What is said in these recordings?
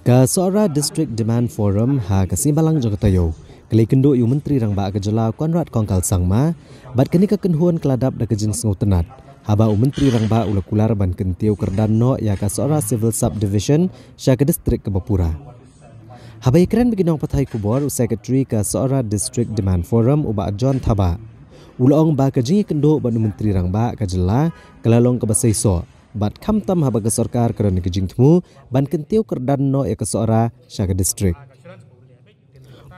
Ka Sora District Demand Forum ha kasimbalang Jogatayo. Kali kendo yu menteri rang ba kejala Konrad Kongkal Sangma, bat kini kekenhuan keladap da kejing sengu tenat. Haba menteri rang ba ulakular ban kentiu kerdan no ya ka Sora Civil Subdivision sya ke distrik Kebapura. Haba ikran beginong pathai kubor Secretary ka Sora District Demand Forum uba John Thaba. Ulong ba kejing kendo ban menteri rang ba kejala kelalong kebasaiso. Bat kamtam haba ke sarkar kerana kejing temu ban kentiu kerdan no ya ke Sora sya ke distrik.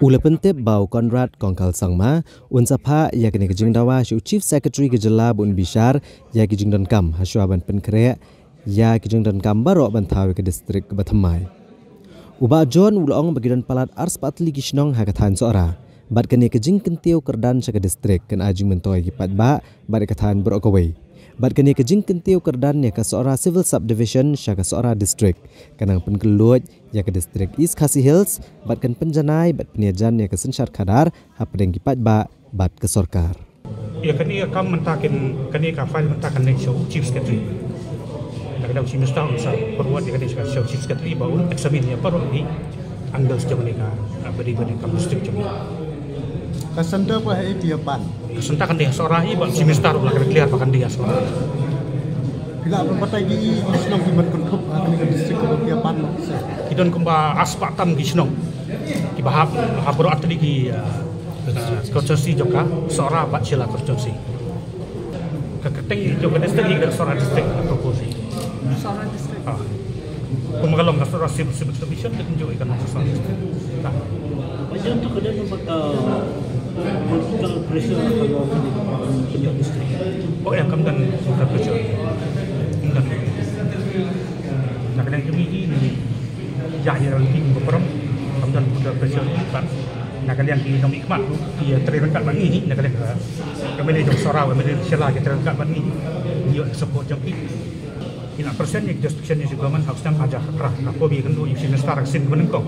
Ula pentip bau Konrad Kongkal Sangma unsapha ya kini kejing dawa syu Chief Secretary kejala bun bishar ya kejing dan kam haswa ban penkre ya kejing dan kam barok ban thawi ke distrik Kebathamai. Uba John ulong bagidan palat ars patli gishnong hakathan Sora. Bat kini kejing kentiu kerdan sya ke distrik ken ajing mentoi gipat ba bat kathan berokawai. Bat kini kejing kentiu kerdan ya ke Sora Civil Subdivision sya ke Sora District. Kanang penkelut ya ke Distrik East Khasi Hills, bat kan penjanai bat peniajan ya ke Sensyar Khadar, hapedeng gipat ba bat ke Sorkar. Ya kini kam mentakin kini ka file mentakan nek show Chief Secretary. Kadang si mesti usah perbuat dia kini show Chief Secretary baru examine ya baru ni angle sejauh ni ka beri-beri kam district jami. Kasanda apa dia ban? Kasanda kan dia seorang ibu si mesti lah kena clear pakan dia seorang. Bila berbatai di Gisnong di Berkuntup kini ke distrik ke ban. Kidon kumba aspatan Gisnong. Kibahap habro atli ki konsorsi joka seorang bat sila konsorsi. Keketeng joka distrik dari seorang distrik proposi. Seorang distrik. Kumagalong ka seorang civil subdivision ditunjuk ikan seorang distrik. Macam tu kadang nampak political pressure kalau penyok distrik. Oh ya, kemudian political pressure. Kemudian, kadang kami ini jahir lagi berperang, kemudian political pressure kan. Nak kalian di nomor ikmat, dia terangkat bagi ini, nak kalian kami di Sorau, kami di Sela, kita terangkat bagi dia support jam ini. Ina persen yang justification ni juga man harusnya ajar kerah. Apa biar kendo yang sini start sin menengkong.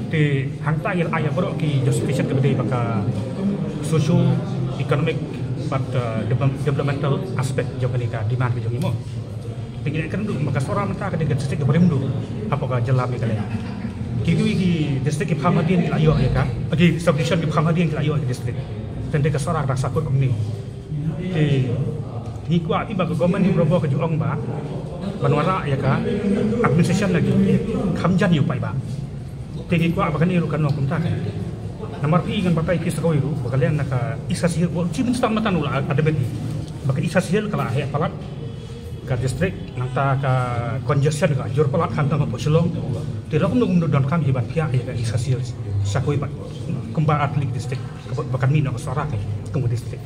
Di hangta yang ayah berok ki justification kepada baka socio economic but developmental aspect juga ni ka demand juga ni mo. Tinggal kendo maka seorang mentah ke dengan distrik beremdu. Apakah jelas ni kalian? Kiki ki distrik ki Phamadian ki layo ya ka. Bagi subdivision ki Phamadian ki layo ki distrik. Tende ke seorang rasa kot kumni. Di kuat tiba ke government ni berubah ke Juong ba. Banwara ya ka. Administration lagi. Khamjan yu pai ba. Tinggi kuat bahkan ni rukan nok kumta kan. Nomor pi kan batai ki sakoi ru bakalian nak isasihil bo cimun stang matan ula ada beti. Bahkan isasihil kala he palat ka distrik nanta ka congestion ka jur palat khanta ma posilong. Tidak kumdu don kam hibat pia ya ka isasihil sakoi ba. Kumba atlik distrik bahkan ni nok suara kan kumbu distrik.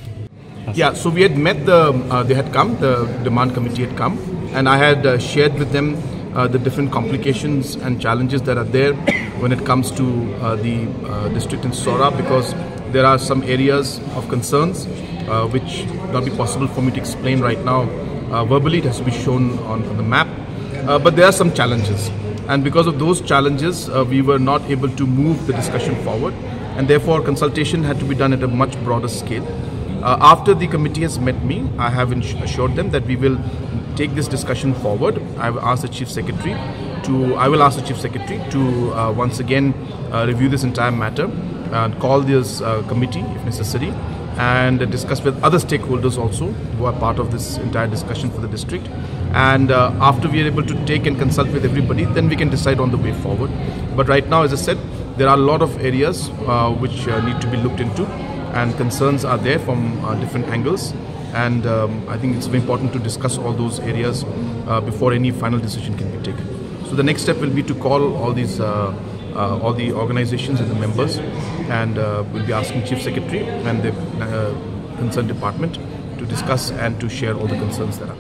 Yeah, so we had met they had come, the demand committee had come, and I had shared with them the different complications and challenges that are there when it comes to the district in Sora, because there are some areas of concerns which not be possible for me to explain right now. Verbally, it has to be shown on the map, but there are some challenges, and because of those challenges, we were not able to move the discussion forward, and therefore consultation had to be done at a much broader scale. After the committee has met me, I have assured them that we will take this discussion forward. I will ask the Chief Secretary to once again review this entire matter and call this committee if necessary, and discuss with other stakeholders also who are part of this entire discussion for the district. And after we are able to take and consult with everybody, then we can decide on the way forward. But right now, as I said, there are a lot of areas which need to be looked into, and concerns are there from different angles, and I think it's very important to discuss all those areas before any final decision can be taken. So the next step will be to call all the organizations and the members, and we'll be asking Chief Secretary and the concerned department to discuss and to share all the concerns that are.